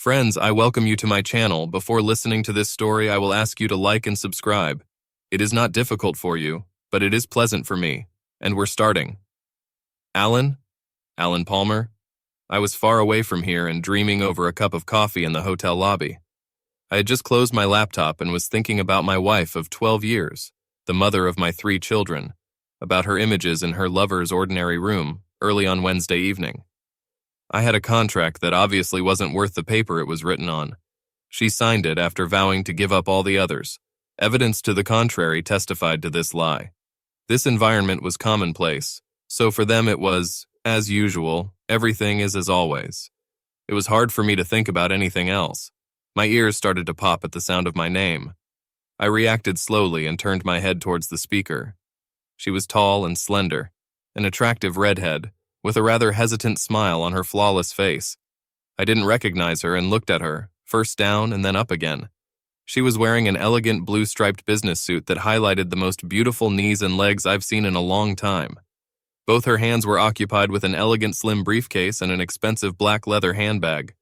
Friends, I welcome you to my channel. Before listening to this story, I will ask you to like and subscribe. It is not difficult for you, but it is pleasant for me. And we're starting. Alan Palmer. I was far away from here and dreaming over a cup of coffee in the hotel lobby. I had just closed my laptop and was thinking about my wife of 12 years, the mother of my 3 children, about her images in her lover's ordinary room early on Wednesday evening. I had a contract that obviously wasn't worth the paper it was written on. She signed it after vowing to give up all the others. Evidence to the contrary testified to this lie. This environment was commonplace, so for them it was, as usual, everything is as always. It was hard for me to think about anything else. My ears started to pop at the sound of my name. I reacted slowly and turned my head towards the speaker. She was tall and slender, an attractive redhead, with a rather hesitant smile on her flawless face. I didn't recognize her and looked at her, first down and then up again. She was wearing an elegant blue-striped business suit that highlighted the most beautiful knees and legs I've seen in a long time. Both her hands were occupied with an elegant slim briefcase and an expensive black leather handbag.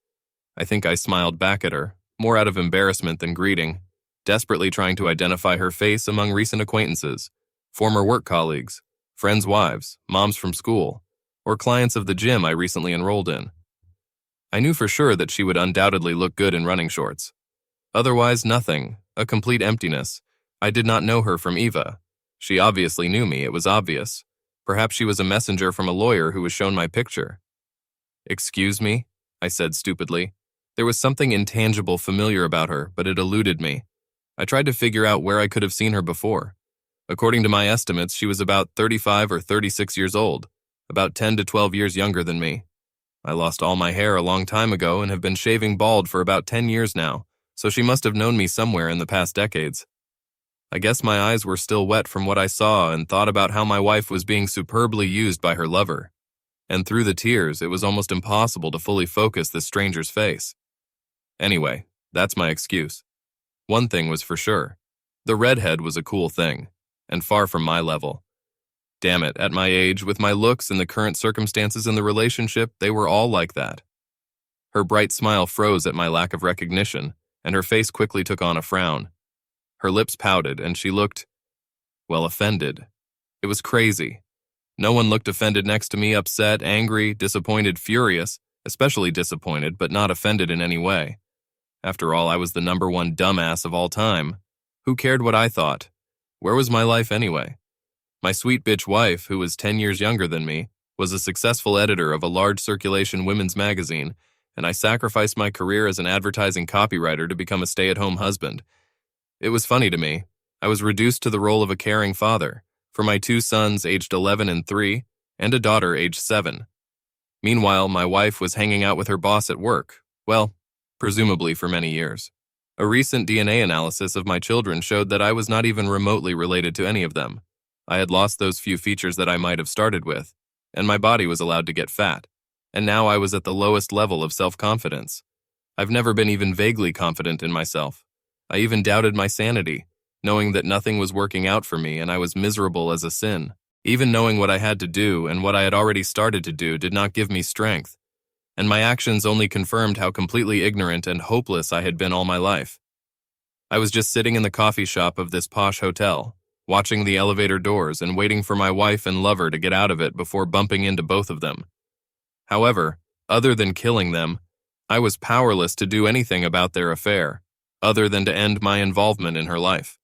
I think I smiled back at her, more out of embarrassment than greeting, desperately trying to identify her face among recent acquaintances, former work colleagues, friends' wives, moms from school, or clients of the gym I recently enrolled in. I knew for sure that she would undoubtedly look good in running shorts. Otherwise, nothing, a complete emptiness. I did not know her from Eva. She obviously knew me, it was obvious. Perhaps she was a messenger from a lawyer who was shown my picture. "Excuse me?" I said stupidly. There was something intangible familiar about her, but it eluded me. I tried to figure out where I could have seen her before. According to my estimates, she was about 35 or 36 years old, about 10 to 12 years younger than me. I lost all my hair a long time ago and have been shaving bald for about 10 years now, so she must have known me somewhere in the past decades. I guess my eyes were still wet from what I saw and thought about how my wife was being superbly used by her lover. And through the tears, it was almost impossible to fully focus this stranger's face. Anyway, that's my excuse. One thing was for sure. The redhead was a cool thing, and far from my level. Damn it, at my age, with my looks and the current circumstances in the relationship, they were all like that. Her bright smile froze at my lack of recognition, and her face quickly took on a frown. Her lips pouted, and she looked, well, offended. It was crazy. No one looked offended next to me, upset, angry, disappointed, furious, especially disappointed, but not offended in any way. After all, I was the #1 dumbass of all time. Who cared what I thought? Where was my life anyway? My sweet bitch wife, who was 10 years younger than me, was a successful editor of a large circulation women's magazine, and I sacrificed my career as an advertising copywriter to become a stay-at-home husband. It was funny to me. I was reduced to the role of a caring father, for my 2 sons aged 11 and 3, and a daughter aged 7. Meanwhile, my wife was hanging out with her boss at work, well, presumably for many years. A recent DNA analysis of my children showed that I was not even remotely related to any of them. I had lost those few features that I might have started with, and my body was allowed to get fat, and now I was at the lowest level of self-confidence. I've never been even vaguely confident in myself. I even doubted my sanity, knowing that nothing was working out for me and I was miserable as a sin. Even knowing what I had to do and what I had already started to do did not give me strength, and my actions only confirmed how completely ignorant and hopeless I had been all my life. I was just sitting in the coffee shop of this posh hotel, watching the elevator doors and waiting for my wife and lover to get out of it before bumping into both of them. However, other than killing them, I was powerless to do anything about their affair, other than to end my involvement in her life.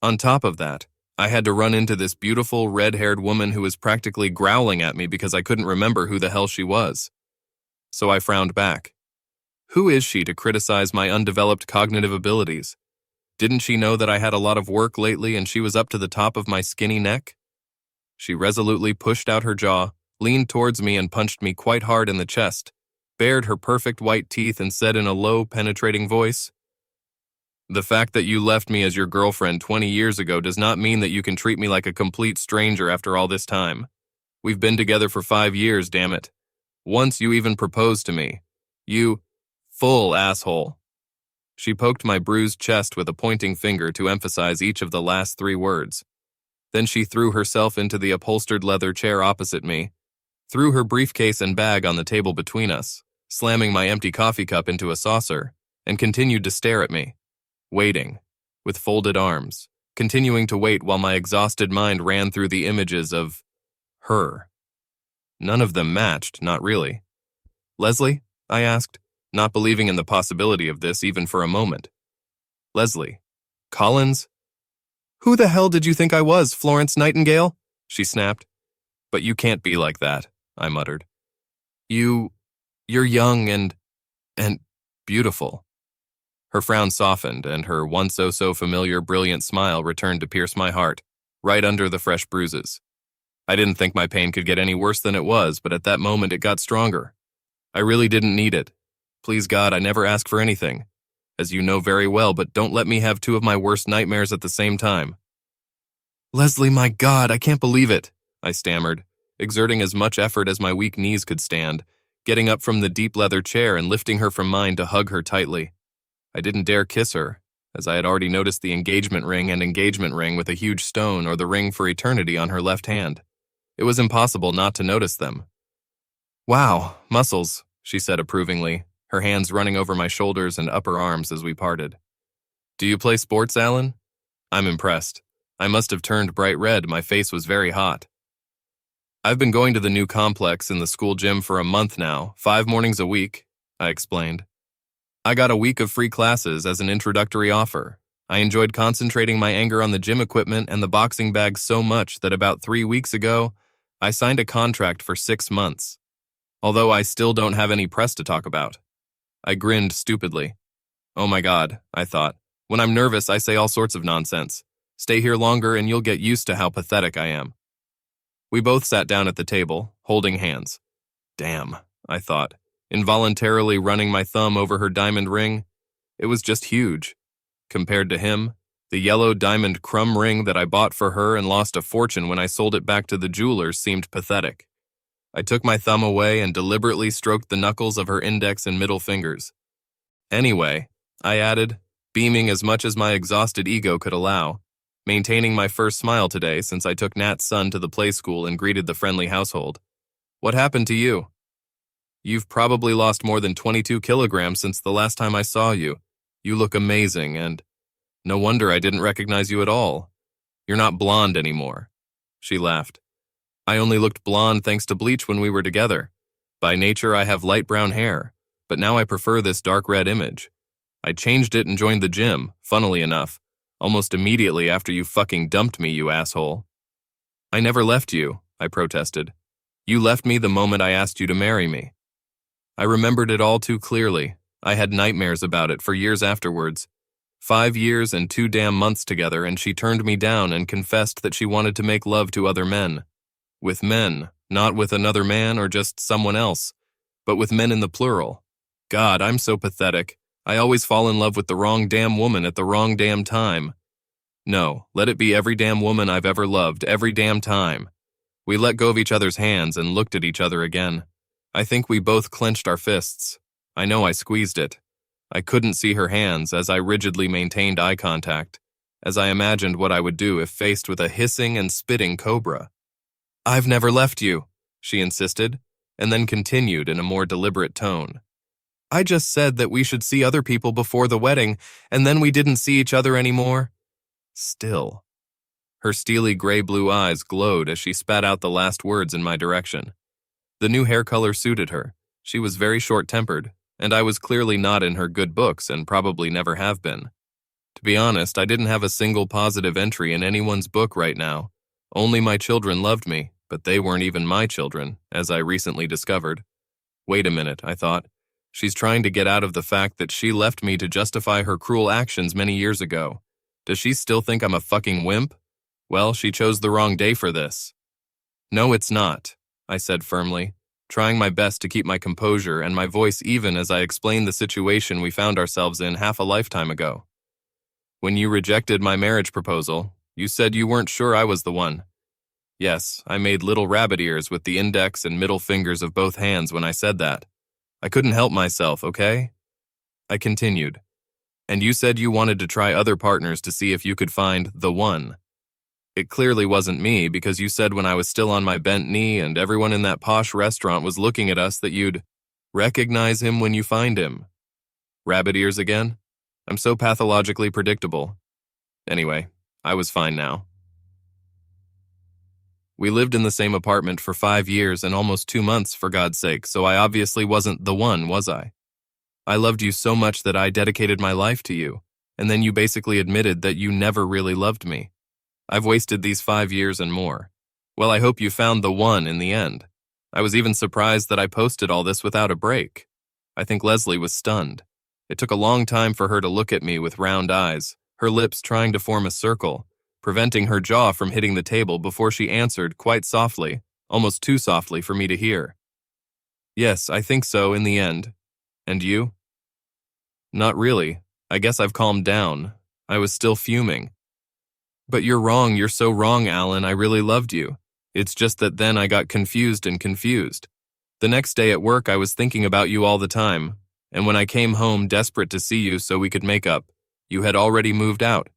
On top of that, I had to run into this beautiful red-haired woman who was practically growling at me because I couldn't remember who the hell she was. So I frowned back. Who is she to criticize my undeveloped cognitive abilities? Didn't she know that I had a lot of work lately and she was up to the top of my skinny neck? She resolutely pushed out her jaw, leaned towards me and punched me quite hard in the chest, bared her perfect white teeth and said in a low, penetrating voice, "The fact that you left me as your girlfriend 20 years ago does not mean that you can treat me like a complete stranger after all this time. We've been together for 5 years, damn it. Once you even proposed to me. You full asshole." She poked my bruised chest with a pointing finger to emphasize each of the last 3 words. Then she threw herself into the upholstered leather chair opposite me, threw her briefcase and bag on the table between us, slamming my empty coffee cup into a saucer, and continued to stare at me, waiting, with folded arms, continuing to wait while my exhausted mind ran through the images of her. None of them matched, not really. "Leslie?" I asked, not believing in the possibility of this even for a moment. "Leslie? Collins? Who the hell did you think I was, Florence Nightingale?" she snapped. "But you can't be like that," I muttered. You're young and beautiful." Her frown softened, and her once so familiar brilliant smile returned to pierce my heart, right under the fresh bruises. I didn't think my pain could get any worse than it was, but at that moment it got stronger. I really didn't need it. Please God, I never ask for anything, as you know very well, but don't let me have two of my worst nightmares at the same time. "Leslie, my God, I can't believe it," I stammered, exerting as much effort as my weak knees could stand, getting up from the deep leather chair and lifting her from mine to hug her tightly. I didn't dare kiss her, as I had already noticed the engagement ring with a huge stone or the ring for eternity on her left hand. It was impossible not to notice them. "Wow, muscles," she said approvingly, her hands running over my shoulders and upper arms as we parted. "Do you play sports, Alan?" I'm impressed. I must have turned bright red, my face was very hot. "I've been going to the new complex in the school gym for a month now, 5 mornings a week," I explained. "I got a week of free classes as an introductory offer. I enjoyed concentrating my anger on the gym equipment and the boxing bag so much that about 3 weeks ago, I signed a contract for 6 months. Although I still don't have any press to talk about." I grinned stupidly. "Oh my God," I thought. "When I'm nervous, I say all sorts of nonsense. Stay here longer and you'll get used to how pathetic I am." We both sat down at the table, holding hands. Damn, I thought, involuntarily running my thumb over her diamond ring. It was just huge. Compared to him, the yellow diamond crumb ring that I bought for her and lost a fortune when I sold it back to the jeweler seemed pathetic. I took my thumb away and deliberately stroked the knuckles of her index and middle fingers. "Anyway," I added, beaming as much as my exhausted ego could allow, maintaining my first smile today since I took Nat's son to the play school and greeted the friendly household. "What happened to you? You've probably lost more than 22 kilograms since the last time I saw you. You look amazing, and no wonder I didn't recognize you at all. You're not blonde anymore." She laughed. "I only looked blonde thanks to bleach when we were together. By nature, I have light brown hair, but now I prefer this dark red image. I changed it and joined the gym, funnily enough, almost immediately after you fucking dumped me, you asshole." "I never left you," I protested. "You left me the moment I asked you to marry me." I remembered it all too clearly. I had nightmares about it for years afterwards. 5 years and 2 damn months together, and she turned me down and confessed that she wanted to make love to other men. With men, not with another man or just someone else, but with men in the plural. God, I'm so pathetic. I always fall in love with the wrong damn woman at the wrong damn time. No, let it be every damn woman I've ever loved, every damn time. We let go of each other's hands and looked at each other again. I think we both clenched our fists. I know I squeezed it. I couldn't see her hands as I rigidly maintained eye contact, as I imagined what I would do if faced with a hissing and spitting cobra. "I've never left you," she insisted, and then continued in a more deliberate tone. "I just said that we should see other people before the wedding, and then we didn't see each other anymore." Still. Her steely gray-blue eyes glowed as she spat out the last words in my direction. The new hair color suited her. She was very short-tempered, and I was clearly not in her good books and probably never have been. To be honest, I didn't have a single positive entry in anyone's book right now. Only my children loved me, but they weren't even my children, as I recently discovered. Wait a minute, I thought. She's trying to get out of the fact that she left me to justify her cruel actions many years ago. Does she still think I'm a fucking wimp? Well, she chose the wrong day for this. "No, it's not," I said firmly, trying my best to keep my composure and my voice even as I explained the situation we found ourselves in half a lifetime ago. "When you rejected my marriage proposal, you said you weren't sure I was the one. Yes, I made little rabbit ears with the index and middle fingers of both hands when I said that. I couldn't help myself, okay?" I continued. "And you said you wanted to try other partners to see if you could find the one. It clearly wasn't me because you said when I was still on my bent knee and everyone in that posh restaurant was looking at us that you'd..." Recognize him when you find him. Rabbit ears again? I'm so pathologically predictable. Anyway, I was fine now. We lived in the same apartment for 5 years and almost 2 months, for God's sake, so I obviously wasn't the one, was I? I loved you so much that I dedicated my life to you, and then you basically admitted that you never really loved me. I've wasted these 5 years and more. Well, I hope you found the one in the end. I was even surprised that I posted all this without a break. I think Leslie was stunned. It took a long time for her to look at me with round eyes, her lips trying to form a circle, preventing her jaw from hitting the table before she answered quite softly, almost too softly for me to hear. Yes, I think so in the end. And you? Not really. I guess I've calmed down. I was still fuming. But you're wrong, you're so wrong, Alan. I really loved you. It's just that then I got confused. The next day at work I was thinking about you all the time, and when I came home desperate to see you so we could make up, you had already moved out.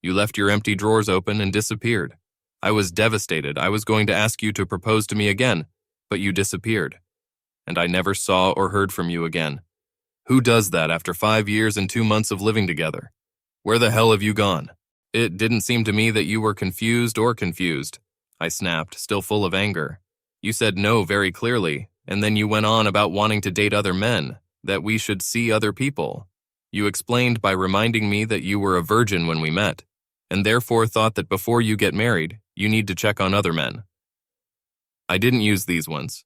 You left your empty drawers open and disappeared. I was devastated. I was going to ask you to propose to me again, but you disappeared. And I never saw or heard from you again. Who does that after 5 years and 2 months of living together? Where the hell have you gone? It didn't seem to me that you were confused. I snapped, still full of anger. You said no very clearly, and then you went on about wanting to date other men, that we should see other people. You explained by reminding me that you were a virgin when we met, and therefore thought that before you get married, you need to check on other men. I didn't use these ones.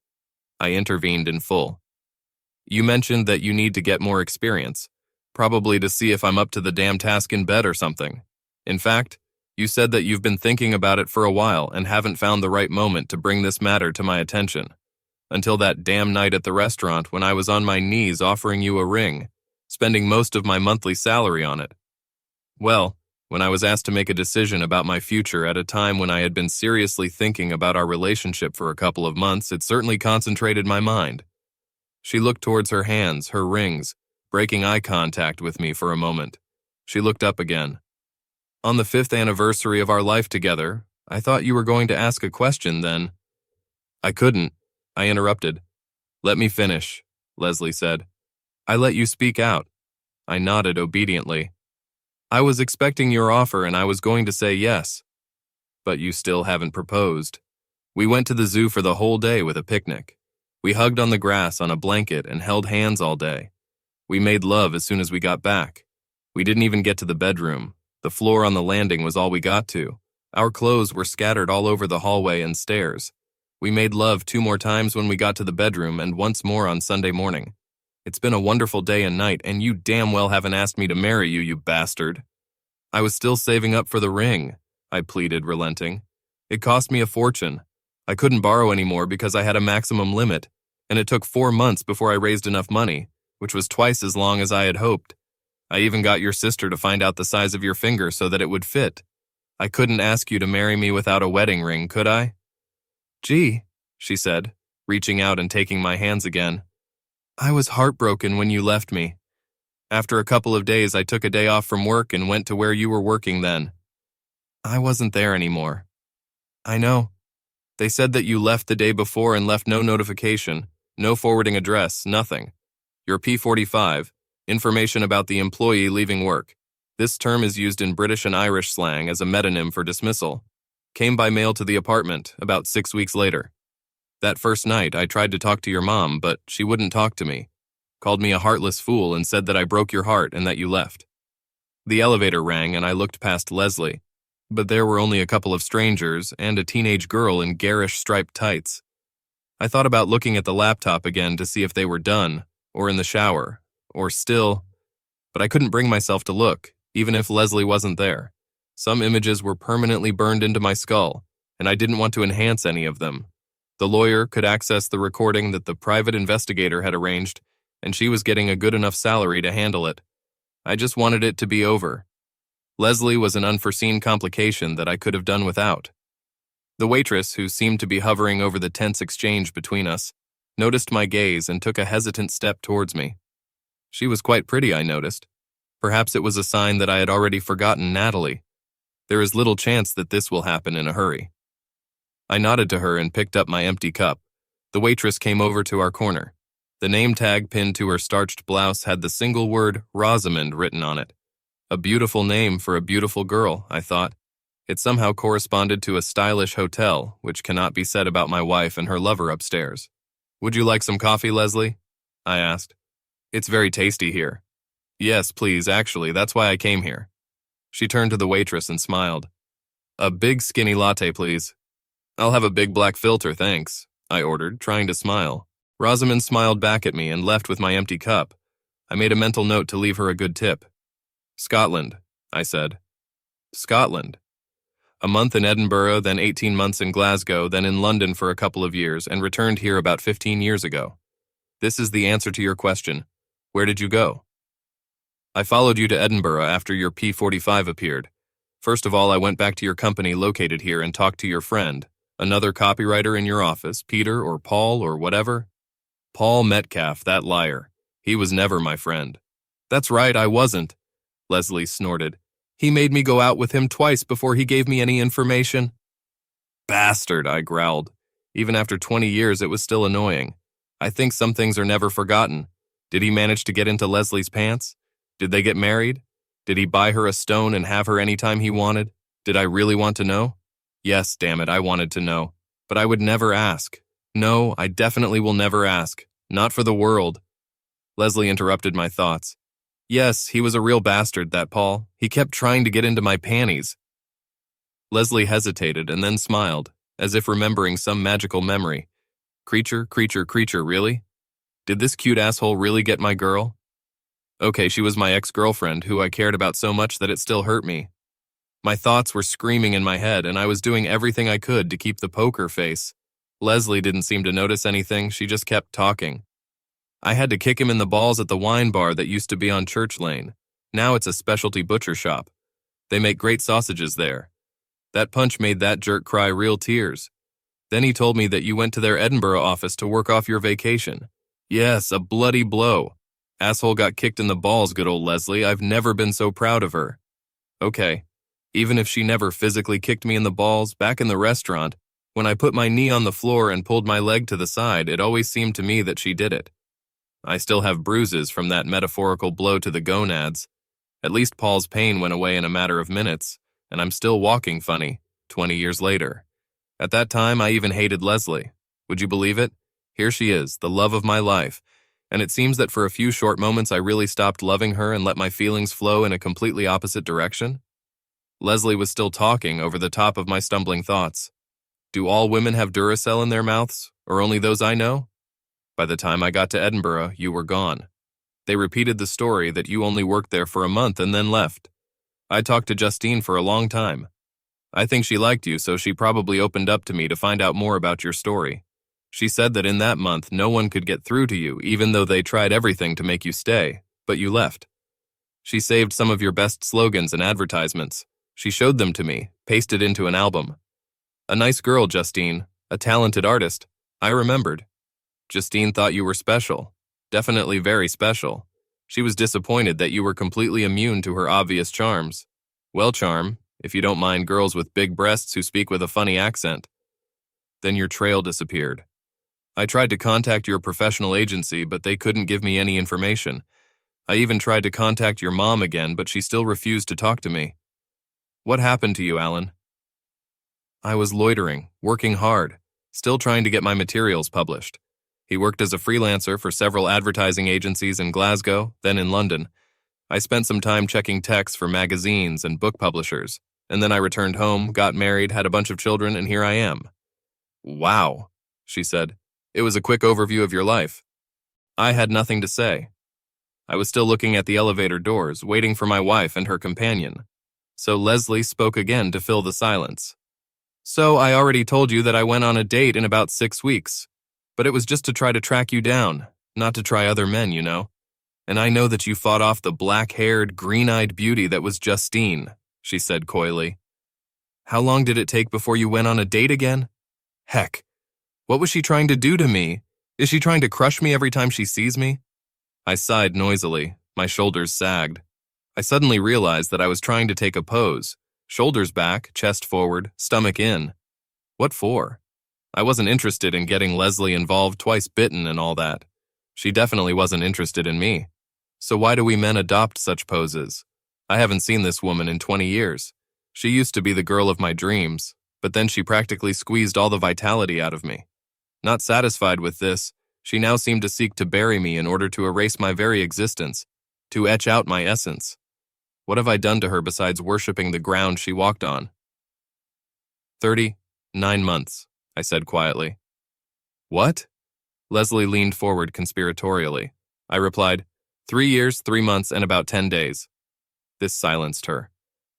I intervened in full. You mentioned that you need to get more experience, probably to see if I'm up to the damn task in bed or something. In fact, you said that you've been thinking about it for a while and haven't found the right moment to bring this matter to my attention. Until that damn night at the restaurant when I was on my knees offering you a ring, spending most of my monthly salary on it. Well, when I was asked to make a decision about my future at a time when I had been seriously thinking about our relationship for a couple of months, it certainly concentrated my mind. She looked towards her hands, her rings, breaking eye contact with me for a moment. She looked up again. On the 5th anniversary of our life together, I thought you were going to ask a question then. I couldn't. I interrupted. Let me finish, Leslie said. I let you speak out. I nodded obediently. I was expecting your offer and I was going to say yes. But you still haven't proposed. We went to the zoo for the whole day with a picnic. We hugged on the grass on a blanket and held hands all day. We made love as soon as we got back. We didn't even get to the bedroom. The floor on the landing was all we got to. Our clothes were scattered all over the hallway and stairs. We made love 2 more times when we got to the bedroom and once more on Sunday morning. It's been a wonderful day and night, and you damn well haven't asked me to marry you, you bastard. I was still saving up for the ring, I pleaded, relenting. It cost me a fortune. I couldn't borrow anymore because I had a maximum limit, and it took 4 months before I raised enough money, which was twice as long as I had hoped. I even got your sister to find out the size of your finger so that it would fit. I couldn't ask you to marry me without a wedding ring, could I? Gee, she said, reaching out and taking my hands again. I was heartbroken when you left me. After a couple of days, I took a day off from work and went to where you were working then. I wasn't there anymore. I know. They said that you left the day before and left no notification, no forwarding address, nothing. Your P45, information about the employee leaving work. This term is used in British and Irish slang as a metonym for dismissal. Came by mail to the apartment about 6 weeks later. That first night, I tried to talk to your mom, but she wouldn't talk to me. Called me a heartless fool and said that I broke your heart and that you left. The elevator rang and I looked past Leslie, but there were only a couple of strangers and a teenage girl in garish striped tights. I thought about looking at the laptop again to see if they were done, or in the shower, or still, but I couldn't bring myself to look, even if Leslie wasn't there. Some images were permanently burned into my skull, and I didn't want to enhance any of them. The lawyer could access the recording that the private investigator had arranged, and she was getting a good enough salary to handle it. I just wanted it to be over. Leslie was an unforeseen complication that I could have done without. The waitress, who seemed to be hovering over the tense exchange between us, noticed my gaze and took a hesitant step towards me. She was quite pretty, I noticed. Perhaps it was a sign that I had already forgotten Natalie. There is little chance that this will happen in a hurry. I nodded to her and picked up my empty cup. The waitress came over to our corner. The name tag pinned to her starched blouse had the single word Rosamond written on it. A beautiful name for a beautiful girl, I thought. It somehow corresponded to a stylish hotel, which cannot be said about my wife and her lover upstairs. "Would you like some coffee, Leslie?" I asked. "It's very tasty here." "Yes, please, actually, that's why I came here." She turned to the waitress and smiled. "A big skinny latte, please." "I'll have a big black filter, thanks," I ordered, trying to smile. Rosamond smiled back at me and left with my empty cup. I made a mental note to leave her a good tip. "Scotland," I said. "Scotland." A month in Edinburgh, then 18 months in Glasgow, then in London for a couple of years, and returned here about 15 years ago. This is the answer to your question. Where did you go? I followed you to Edinburgh after your P45 appeared. First of all, I went back to your company located here and talked to your friend, another copywriter in your office, Peter or Paul or whatever. Paul Metcalf, that liar. He was never my friend. That's right, I wasn't. Leslie snorted. He made me go out with him twice before he gave me any information. Bastard, I growled. Even after 20 years, it was still annoying. I think some things are never forgotten. Did he manage to get into Leslie's pants? Did they get married? Did he buy her a stone and have her anytime he wanted? Did I really want to know? Yes, damn it, I wanted to know. But I would never ask. No, I definitely will never ask. Not for the world. Leslie interrupted my thoughts. Yes, he was a real bastard, that Paul. He kept trying to get into my panties. Leslie hesitated and then smiled, as if remembering some magical memory. Creature, really? Did this cute asshole really get my girl? Okay, she was my ex-girlfriend, who I cared about so much that it still hurt me. My thoughts were screaming in my head, and I was doing everything I could to keep the poker face. Leslie didn't seem to notice anything, she just kept talking. I had to kick him in the balls at the wine bar that used to be on Church Lane. Now it's a specialty butcher shop. They make great sausages there. That punch made that jerk cry real tears. Then he told me that you went to their Edinburgh office to work off your vacation. Yes, a bloody blow. Asshole got kicked in the balls, good old Leslie. I've never been so proud of her. Okay, even if she never physically kicked me in the balls, back in the restaurant, when I put my knee on the floor and pulled my leg to the side, it always seemed to me that she did it. I still have bruises from that metaphorical blow to the gonads. At least Paul's pain went away in a matter of minutes, and I'm still walking funny, 20 years later. At that time, I even hated Leslie. Would you believe it? Here she is, the love of my life, and it seems that for a few short moments I really stopped loving her and let my feelings flow in a completely opposite direction. Leslie was still talking over the top of my stumbling thoughts. Do all women have Duracell in their mouths, or only those I know? By the time I got to Edinburgh, you were gone. They repeated the story that you only worked there for a month and then left. I talked to Justine for a long time. I think she liked you, so she probably opened up to me to find out more about your story. She said that in that month, no one could get through to you, even though they tried everything to make you stay, but you left. She saved some of your best slogans and advertisements. She showed them to me, pasted into an album. A nice girl, Justine, a talented artist. I remembered. Justine thought you were special, definitely very special. She was disappointed that you were completely immune to her obvious charms. Well, charm, if you don't mind girls with big breasts who speak with a funny accent. Then your trail disappeared. I tried to contact your professional agency, but they couldn't give me any information. I even tried to contact your mom again, but she still refused to talk to me. What happened to you, Alan? I was loitering, working hard, still trying to get my materials published. He worked as a freelancer for several advertising agencies in Glasgow, then in London. I spent some time checking texts for magazines and book publishers, and then I returned home, got married, had a bunch of children, and here I am. Wow, she said. It was a quick overview of your life. I had nothing to say. I was still looking at the elevator doors, waiting for my wife and her companion. So Leslie spoke again to fill the silence. So I already told you that I went on a date in about 6 weeks. But it was just to try to track you down, not to try other men, you know. And I know that you fought off the black-haired, green-eyed beauty that was Justine, she said coyly. How long did it take before you went on a date again? Heck, what was she trying to do to me? Is she trying to crush me every time she sees me? I sighed noisily, my shoulders sagged. I suddenly realized that I was trying to take a pose, shoulders back, chest forward, stomach in. What for? I wasn't interested in getting Leslie involved, twice bitten and all that. She definitely wasn't interested in me. So why do we men adopt such poses? I haven't seen this woman in 20 years. She used to be the girl of my dreams, but then she practically squeezed all the vitality out of me. Not satisfied with this, she now seemed to seek to bury me in order to erase my very existence, to etch out my essence. What have I done to her besides worshipping the ground she walked on? 39 months, I said quietly. What? Leslie leaned forward conspiratorially. I replied, 3 years, 3 months, and about 10 days. This silenced her.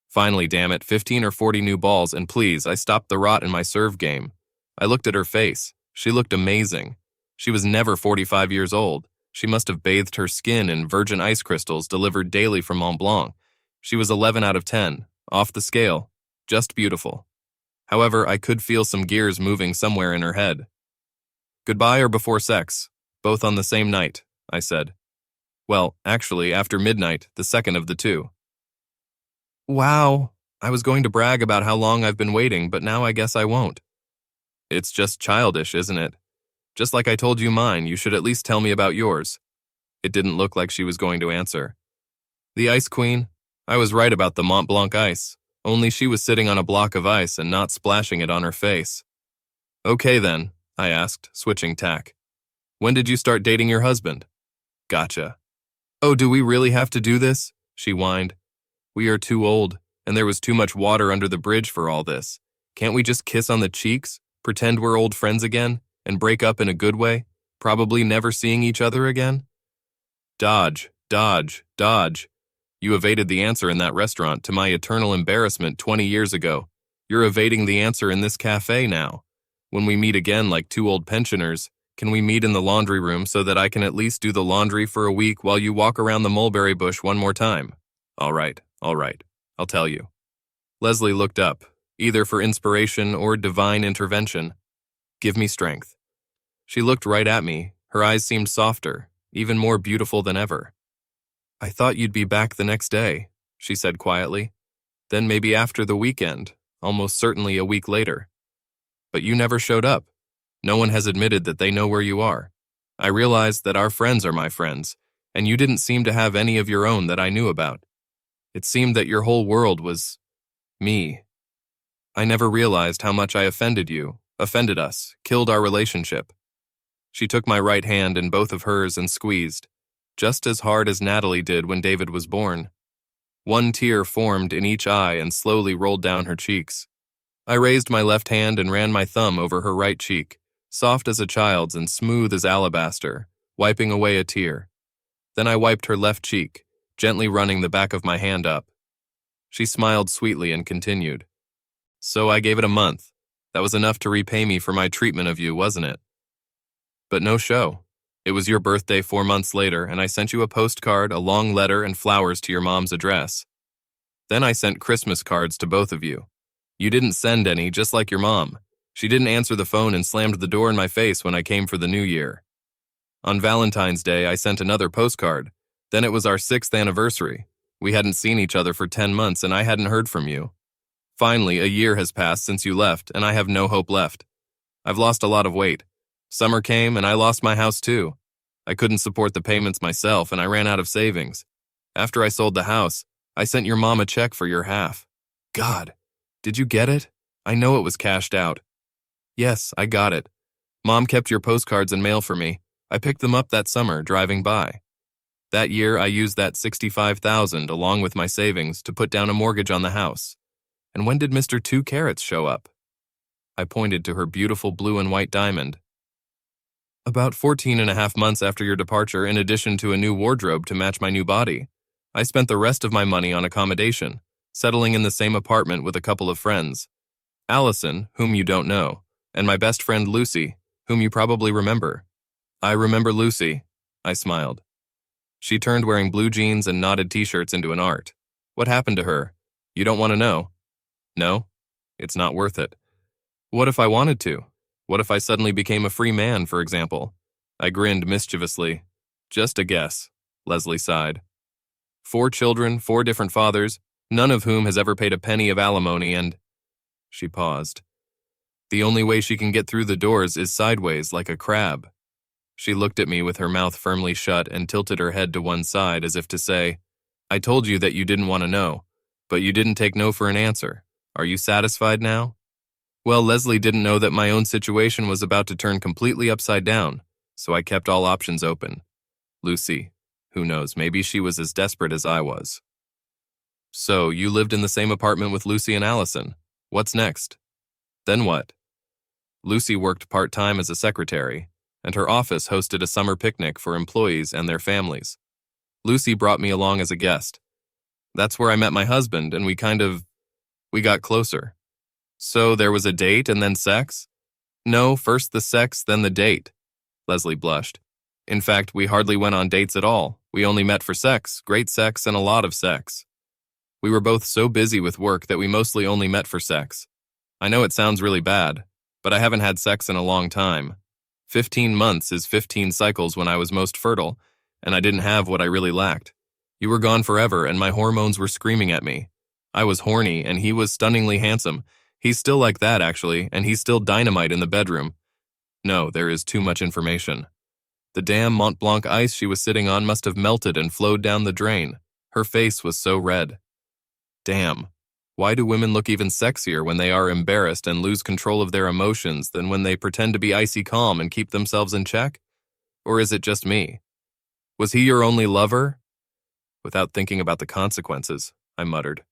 Finally, damn it, 15 or 40 new balls, and please, I stopped the rot in my serve game. I looked at her face. She looked amazing. She was never 45 years old. She must have bathed her skin in virgin ice crystals delivered daily from Mont Blanc. She was 11 out of 10, off the scale, just beautiful. However, I could feel some gears moving somewhere in her head. Goodbye or before sex, both on the same night, I said. Well, actually, after midnight, the second of the two. Wow, I was going to brag about how long I've been waiting, but now I guess I won't. It's just childish, isn't it? Just like I told you mine, you should at least tell me about yours. It didn't look like she was going to answer. The Ice Queen? I was right about the Mont Blanc ice, only she was sitting on a block of ice and not splashing it on her face. Okay then, I asked, switching tack. When did you start dating your husband? Gotcha. Oh, do we really have to do this? She whined. We are too old, and there was too much water under the bridge for all this. Can't we just kiss on the cheeks, pretend we're old friends again, and break up in a good way, probably never seeing each other again? Dodge, dodge, dodge. You evaded the answer in that restaurant to my eternal embarrassment 20 years ago. You're evading the answer in this cafe now. When we meet again like two old pensioners, can we meet in the laundry room so that I can at least do the laundry for a week while you walk around the mulberry bush one more time? All right, I'll tell you. Leslie looked up, either for inspiration or divine intervention. Give me strength. She looked right at me. Her eyes seemed softer, even more beautiful than ever. I thought you'd be back the next day, she said quietly. Then maybe after the weekend, almost certainly a week later. But you never showed up. No one has admitted that they know where you are. I realized that our friends are my friends, and you didn't seem to have any of your own that I knew about. It seemed that your whole world was me. I never realized how much I offended you, offended us, killed our relationship. She took my right hand in both of hers and squeezed, just as hard as Natalie did when David was born. One tear formed in each eye and slowly rolled down her cheeks. I raised my left hand and ran my thumb over her right cheek, soft as a child's and smooth as alabaster, wiping away a tear. Then I wiped her left cheek, gently running the back of my hand up. She smiled sweetly and continued. So I gave it a month. That was enough to repay me for my treatment of you, wasn't it? But no show. It was your birthday 4 months later, and I sent you a postcard, a long letter, and flowers to your mom's address. Then I sent Christmas cards to both of you. You didn't send any, just like your mom. She didn't answer the phone and slammed the door in my face when I came for the New Year. On Valentine's Day, I sent another postcard. Then it was our 6th anniversary. We hadn't seen each other for 10 months, and I hadn't heard from you. Finally, a year has passed since you left, and I have no hope left. I've lost a lot of weight. Summer came, and I lost my house too. I couldn't support the payments myself, and I ran out of savings. After I sold the house, I sent your mom a check for your half. God, did you get it? I know it was cashed out. Yes, I got it. Mom kept your postcards and mail for me. I picked them up that summer, driving by. That year, I used that $65,000 along with my savings to put down a mortgage on the house. And when did Mr. 2 Carats show up? I pointed to her beautiful blue and white diamond. About 14.5 months after your departure, in addition to a new wardrobe to match my new body. I spent the rest of my money on accommodation, settling in the same apartment with a couple of friends. Allison, whom you don't know, and my best friend Lucy, whom you probably remember. I remember Lucy, I smiled. She turned wearing blue jeans and knotted t-shirts into an art. What happened to her? You don't want to know? No? It's not worth it. What if I wanted to? What if I suddenly became a free man, for example? I grinned mischievously. Just a guess, Leslie sighed. 4 children, 4 different fathers, none of whom has ever paid a penny of alimony, and... She paused. The only way she can get through the doors is sideways like a crab. She looked at me with her mouth firmly shut and tilted her head to one side as if to say, I told you that you didn't want to know, but you didn't take no for an answer. Are you satisfied now? Well, Leslie didn't know that my own situation was about to turn completely upside down, so I kept all options open. Lucy, who knows, maybe she was as desperate as I was. So, you lived in the same apartment with Lucy and Allison. What's next? Then what? Lucy worked part-time as a secretary, and her office hosted a summer picnic for employees and their families. Lucy brought me along as a guest. That's where I met my husband, and we got closer. So there was a date and then sex? No, first the sex, then the date. Leslie blushed. In fact, we hardly went on dates at all. We only met for sex, great sex, and a lot of sex. We were both so busy with work that we mostly only met for sex. I know it sounds really bad, but I haven't had sex in a long time. 15 months is 15 cycles when I was most fertile, and I didn't have what I really lacked. You were gone forever, and my hormones were screaming at me. I was horny, and he was stunningly handsome. He's still like that, actually, and he's still dynamite in the bedroom. No, there is too much information. The damn Mont Blanc ice she was sitting on must have melted and flowed down the drain. Her face was so red. Damn. Why do women look even sexier when they are embarrassed and lose control of their emotions than when they pretend to be icy calm and keep themselves in check? Or is it just me? Was he your only lover? Without thinking about the consequences, I muttered.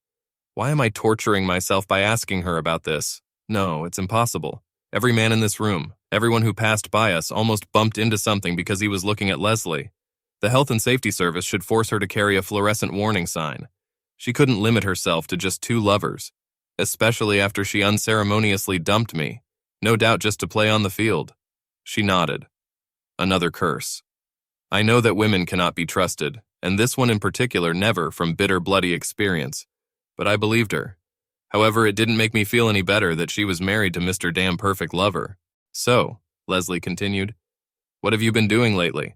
Why am I torturing myself by asking her about this? No, it's impossible. Every man in this room, everyone who passed by us almost bumped into something because he was looking at Leslie. The Health and Safety Service should force her to carry a fluorescent warning sign. She couldn't limit herself to just 2 lovers, especially after she unceremoniously dumped me, no doubt just to play on the field. She nodded. Another curse. I know that women cannot be trusted, and this one in particular never from bitter, bloody experience, but I believed her. However, it didn't make me feel any better that she was married to Mr. Damn Perfect Lover. So, Leslie continued, what have you been doing lately?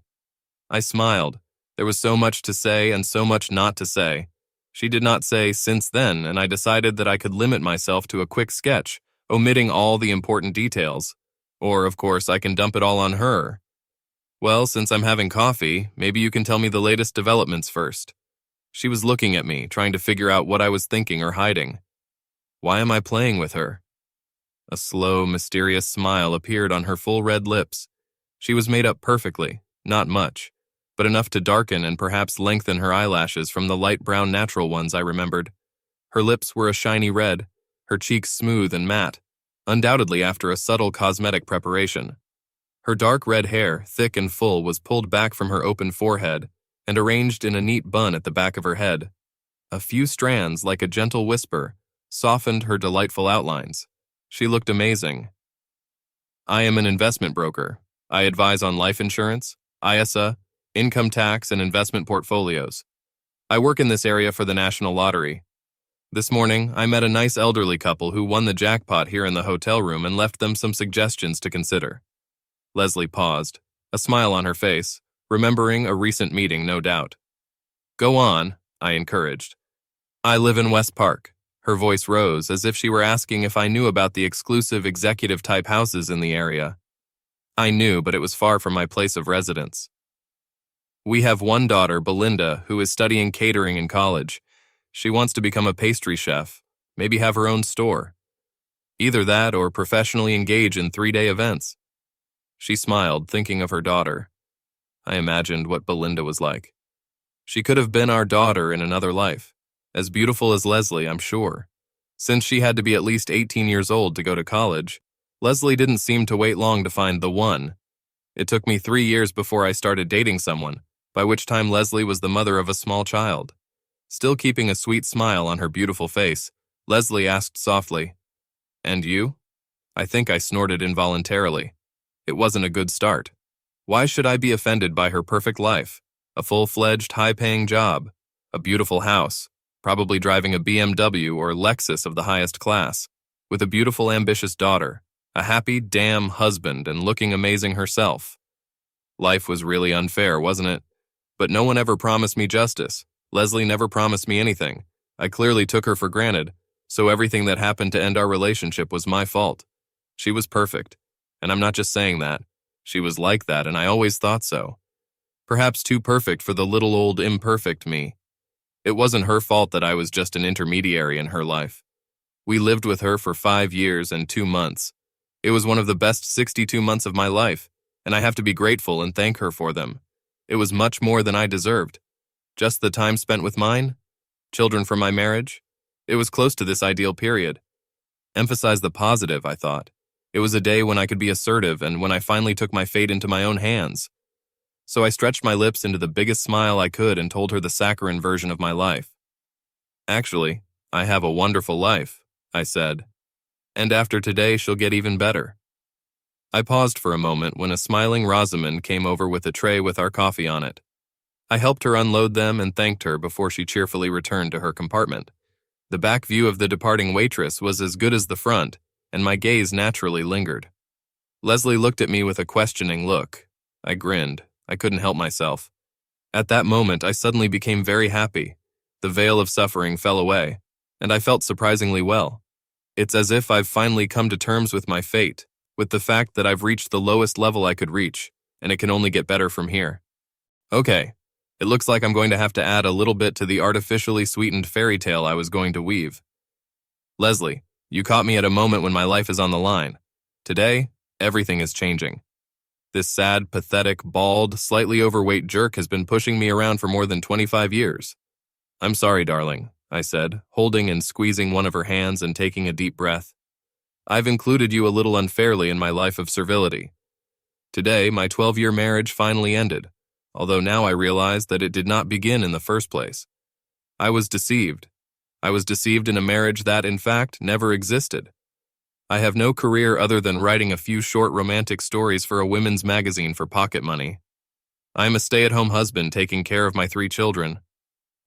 I smiled. There was so much to say and so much not to say. She did not say since then, and I decided that I could limit myself to a quick sketch, omitting all the important details. Or, of course, I can dump it all on her. Well, since I'm having coffee, maybe you can tell me the latest developments first. She was looking at me, trying to figure out what I was thinking or hiding. Why am I playing with her? A slow, mysterious smile appeared on her full red lips. She was made up perfectly, not much, but enough to darken and perhaps lengthen her eyelashes from the light brown natural ones I remembered. Her lips were a shiny red, her cheeks smooth and matte, undoubtedly after a subtle cosmetic preparation. Her dark red hair, thick and full, was pulled back from her open forehead and arranged in a neat bun at the back of her head. A few strands, like a gentle whisper, softened her delightful outlines. She looked amazing. I am an investment broker. I advise on life insurance, ISA, income tax, and investment portfolios. I work in this area for the National Lottery. This morning, I met a nice elderly couple who won the jackpot here in the hotel room and left them some suggestions to consider. Leslie paused, a smile on her face, remembering a recent meeting, no doubt. Go on, I encouraged. I live in West Park. Her voice rose as if she were asking if I knew about the exclusive executive-type houses in the area. I knew, but it was far from my place of residence. We have one daughter, Belinda, who is studying catering in college. She wants to become a pastry chef, maybe have her own store. Either that or professionally engage in 3-day events. She smiled, thinking of her daughter. I imagined what Belinda was like. She could have been our daughter in another life. As beautiful as Leslie, I'm sure. Since she had to be at least 18 years old to go to college, Leslie didn't seem to wait long to find the one. It took me 3 years before I started dating someone, by which time Leslie was the mother of a small child. Still keeping a sweet smile on her beautiful face, Leslie asked softly, "And you?" I think I snorted involuntarily. It wasn't a good start. Why should I be offended by her perfect life? A full-fledged, high-paying job, a beautiful house, probably driving a BMW or Lexus of the highest class, with a beautiful, ambitious daughter, a happy, damn husband, and looking amazing herself. Life was really unfair, wasn't it? But no one ever promised me justice. Leslie never promised me anything. I clearly took her for granted, so everything that happened to end our relationship was my fault. She was perfect, and I'm not just saying that. She was like that, and I always thought so. Perhaps too perfect for the little old imperfect me. It wasn't her fault that I was just an intermediary in her life. We lived with her for 5 years and 2 months. It was one of the best 62 months of my life, and I have to be grateful and thank her for them. It was much more than I deserved. Just the time spent with mine, children from my marriage. It was close to this ideal period. Emphasize the positive, I thought. It was a day when I could be assertive and when I finally took my fate into my own hands. So I stretched my lips into the biggest smile I could and told her the saccharine version of my life. Actually, I have a wonderful life, I said. And after today, she'll get even better. I paused for a moment when a smiling Rosamond came over with a tray with our coffee on it. I helped her unload them and thanked her before she cheerfully returned to her compartment. The back view of the departing waitress was as good as the front, and my gaze naturally lingered. Leslie looked at me with a questioning look. I grinned. I couldn't help myself. At that moment, I suddenly became very happy. The veil of suffering fell away, and I felt surprisingly well. It's as if I've finally come to terms with my fate, with the fact that I've reached the lowest level I could reach, and it can only get better from here. Okay, it looks like I'm going to have to add a little bit to the artificially sweetened fairy tale I was going to weave. Leslie, you caught me at a moment when my life is on the line. Today, everything is changing. This sad, pathetic, bald, slightly overweight jerk has been pushing me around for more than 25 years. I'm sorry, darling, I said, holding and squeezing one of her hands and taking a deep breath. I've included you a little unfairly in my life of servility. Today, my 12-year marriage finally ended, although now I realize that it did not begin in the first place. I was deceived. I was deceived in a marriage that, in fact, never existed. I have no career other than writing a few short romantic stories for a women's magazine for pocket money. I am a stay-at-home husband taking care of my 3 children.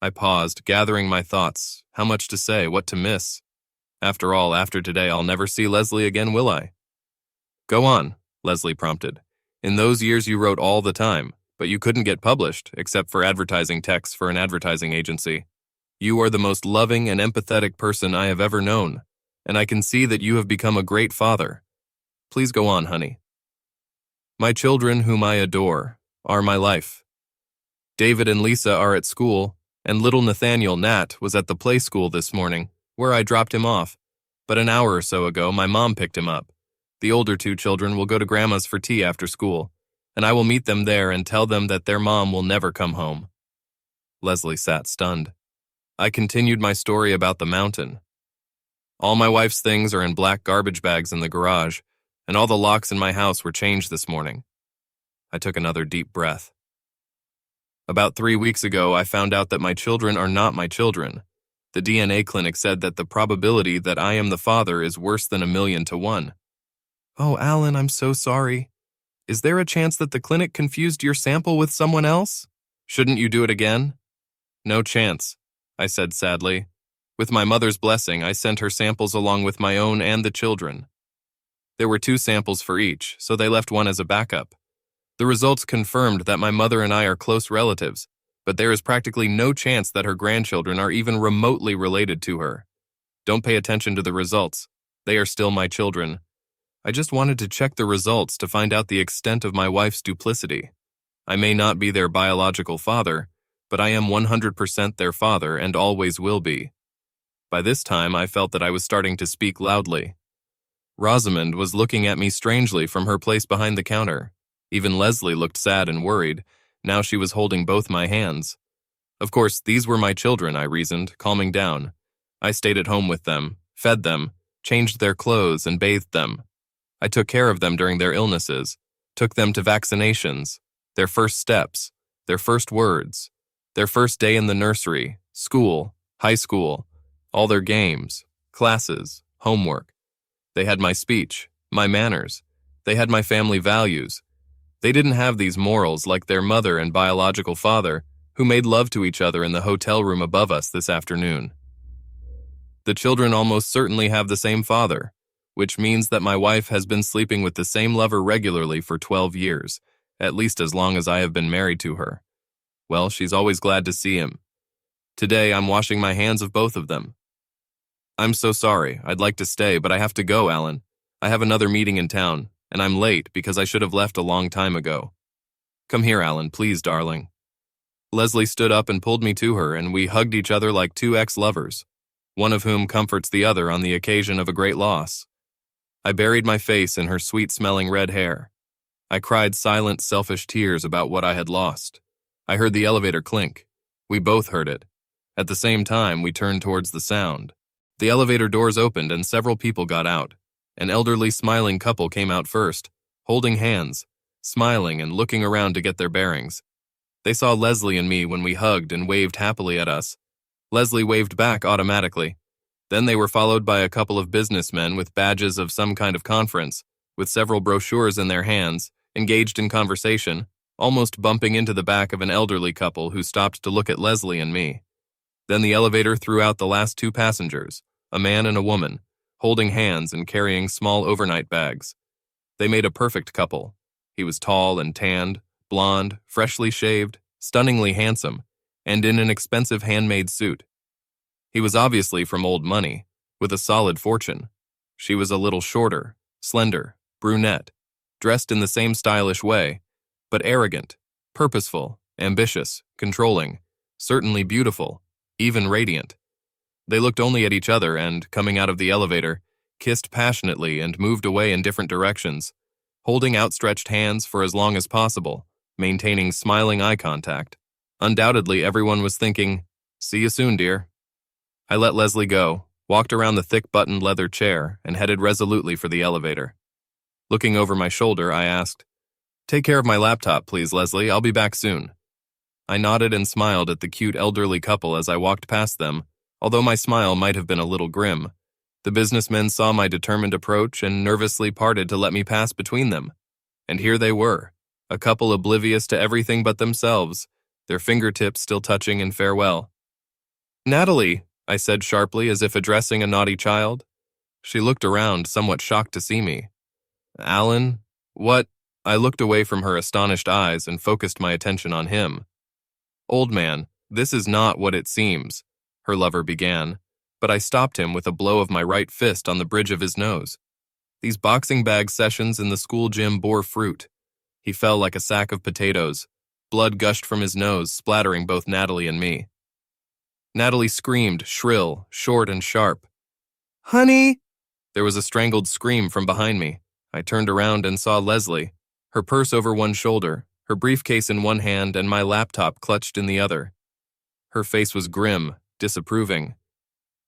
I paused, gathering my thoughts. How much to say, what to miss? After all, after today, I'll never see Leslie again, will I? Go on, Leslie prompted. In those years you wrote all the time, but you couldn't get published, except for advertising texts for an advertising agency. You are the most loving and empathetic person I have ever known, and I can see that you have become a great father. Please go on, honey. My children, whom I adore, are my life. David and Lisa are at school, and little Nathaniel Nat was at the play school this morning, where I dropped him off. But an hour or so ago, my mom picked him up. The older 2 children will go to Grandma's for tea after school, and I will meet them there and tell them that their mom will never come home. Leslie sat stunned. I continued my story about the mountain. All my wife's things are in black garbage bags in the garage, and all the locks in my house were changed this morning. I took another deep breath. About 3 weeks ago, I found out that my children are not my children. The DNA clinic said that the probability that I am the father is worse than 1,000,000 to 1. Oh, Alan, I'm so sorry. Is there a chance that the clinic confused your sample with someone else? Shouldn't you do it again? No chance, I said sadly. With my mother's blessing, I sent her samples along with my own and the children. There were 2 samples for each, so they left one as a backup. The results confirmed that my mother and I are close relatives, but there is practically no chance that her grandchildren are even remotely related to her. Don't pay attention to the results. They are still my children. I just wanted to check the results to find out the extent of my wife's duplicity. I may not be their biological father, but I am 100% their father and always will be. By this time, I felt that I was starting to speak loudly. Rosamond was looking at me strangely from her place behind the counter. Even Leslie looked sad and worried. Now she was holding both my hands. Of course, these were my children, I reasoned, calming down. I stayed at home with them, fed them, changed their clothes, and bathed them. I took care of them during their illnesses, took them to vaccinations, their first steps, their first words, their first day in the nursery, school, high school, all their games, classes, homework. They had my speech, my manners. They had my family values. They didn't have these morals like their mother and biological father, who made love to each other in the hotel room above us this afternoon. The children almost certainly have the same father, which means that my wife has been sleeping with the same lover regularly for 12 years, at least as long as I have been married to her. Well, she's always glad to see him. Today, I'm washing my hands of both of them. I'm so sorry. I'd like to stay, but I have to go, Alan. I have another meeting in town. and I'm late because I should have left a long time ago. Come here, Alan, please, darling. Leslie stood up and pulled me to her, and we hugged each other like two ex-lovers, one of whom comforts the other on the occasion of a great loss. I buried my face in her sweet-smelling red hair. I cried silent, selfish tears about what I had lost. I heard the elevator clink. We both heard it. At the same time, we turned towards the sound. The elevator doors opened and several people got out. An elderly, smiling couple came out first, holding hands, smiling and looking around to get their bearings. They saw Leslie and me when we hugged and waved happily at us. Leslie waved back automatically. Then they were followed by a couple of businessmen with badges of some kind of conference, with several brochures in their hands, engaged in conversation, almost bumping into the back of an elderly couple who stopped to look at Leslie and me. Then the elevator threw out the last two passengers, a man and a woman, holding hands and carrying small overnight bags. They made a perfect couple. He was tall and tanned, blonde, freshly shaved, stunningly handsome, and in an expensive handmade suit. He was obviously from old money, with a solid fortune. She was a little shorter, slender, brunette, dressed in the same stylish way, but arrogant, purposeful, ambitious, controlling, certainly beautiful, even radiant. They looked only at each other and, coming out of the elevator, kissed passionately and moved away in different directions, holding outstretched hands for as long as possible, maintaining smiling eye contact. Undoubtedly, everyone was thinking, "See you soon, dear." I let Leslie go, walked around the thick buttoned leather chair, and headed resolutely for the elevator. Looking over my shoulder, I asked, "Take care of my laptop, please, Leslie. I'll be back soon." I nodded and smiled at the cute elderly couple as I walked past them, although my smile might have been a little grim. The businessmen saw my determined approach and nervously parted to let me pass between them. And here they were, a couple oblivious to everything but themselves, their fingertips still touching in farewell. "Natalie," I said sharply as if addressing a naughty child. She looked around, somewhat shocked to see me. "Alan? What?" I looked away from her astonished eyes and focused my attention on him. "Old man, this is not what it seems," her lover began, but I stopped him with a blow of my right fist on the bridge of his nose. These boxing bag sessions in the school gym bore fruit. He fell like a sack of potatoes. Blood gushed from his nose, splattering both Natalie and me. Natalie screamed, shrill, short, and sharp. "Honey!" There was a strangled scream from behind me. I turned around and saw Leslie, her purse over one shoulder, her briefcase in one hand, and my laptop clutched in the other. Her face was grim, disapproving.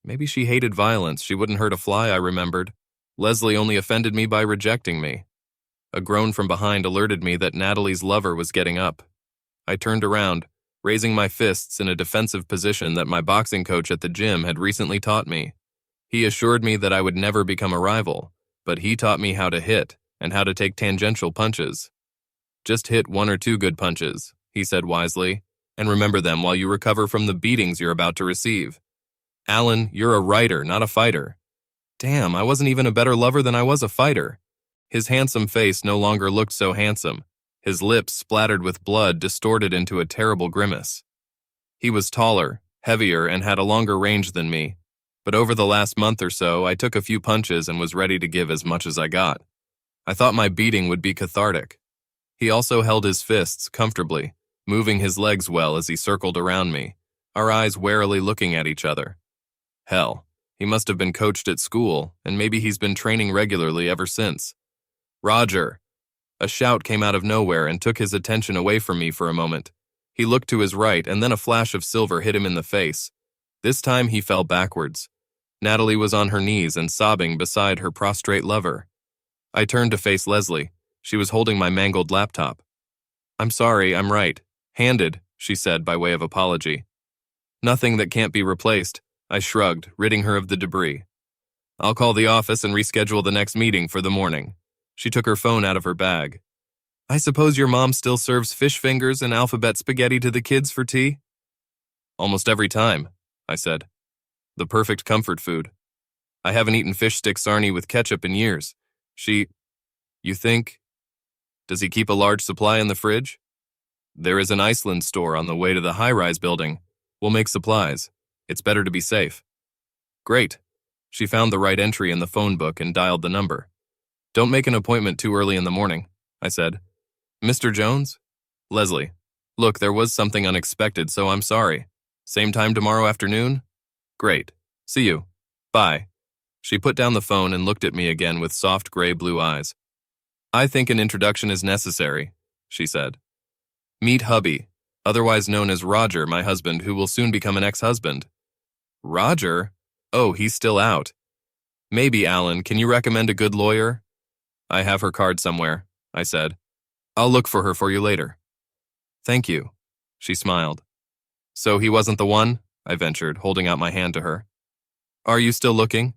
Maybe she hated violence. She wouldn't hurt a fly, I remembered. Leslie only offended me by rejecting me. A groan from behind alerted me that Natalie's lover was getting up. I turned around, raising my fists in a defensive position that my boxing coach at the gym had recently taught me. He assured me that I would never become a rival, but he taught me how to hit and how to take tangential punches. "Just hit one or two good punches," he said wisely, "and remember them while you recover from the beatings you're about to receive. Alan, you're a writer, not a fighter." Damn, I wasn't even a better lover than I was a fighter. His handsome face no longer looked so handsome. His lips, splattered with blood, distorted into a terrible grimace. He was taller, heavier, and had a longer range than me. But over the last month or so, I took a few punches and was ready to give as much as I got. I thought my beating would be cathartic. He also held his fists comfortably, moving his legs well as he circled around me, our eyes warily looking at each other. Hell, he must have been coached at school, and maybe he's been training regularly ever since. "Roger!" A shout came out of nowhere and took his attention away from me for a moment. He looked to his right, and then a flash of silver hit him in the face. This time he fell backwards. Natalie was on her knees and sobbing beside her prostrate lover. I turned to face Leslie. She was holding my mangled laptop. "I'm sorry, I'm right. Handed," she said by way of apology. "Nothing that can't be replaced," I shrugged, ridding her of the debris. "I'll call the office and reschedule the next meeting for the morning." She took her phone out of her bag. "I suppose your mom still serves fish fingers and alphabet spaghetti to the kids for tea?" "Almost every time," I said. "The perfect comfort food. I haven't eaten fish stick sarnie with ketchup in years. You think? Does he keep a large supply in the fridge?" "There is an Iceland store on the way to the high-rise building. We'll make supplies. It's better to be safe." "Great." She found the right entry in the phone book and dialed the number. Don't make an appointment too early in the morning, I said. Mr. Jones? Leslie. Look, there was something unexpected, so I'm sorry. Same time tomorrow afternoon? Great. See you. Bye. She put down the phone and looked at me again with soft gray blue eyes. I think an introduction is necessary, she said. Meet hubby, otherwise known as Roger, my husband, who will soon become an ex-husband. Roger? Oh, he's still out. Maybe, Alan, can you recommend a good lawyer? I have her card somewhere, I said. I'll look for her for you later. Thank you, she smiled. So he wasn't the one? I ventured, holding out my hand to her. Are you still looking?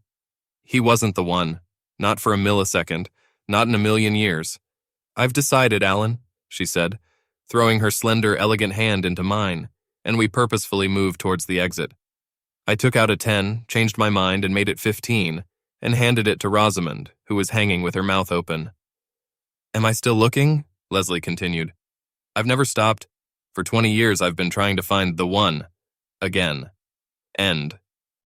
He wasn't the one. Not for a millisecond. Not in a million years. I've decided, Alan, she said, throwing her slender, elegant hand into mine, and we purposefully moved towards the exit. I took out a 10, changed my mind, and made it 15, and handed it to Rosamond, who was hanging with her mouth open. Am I still looking? Leslie continued. I've never stopped. For 20 years I've been trying to find the one. Again. End.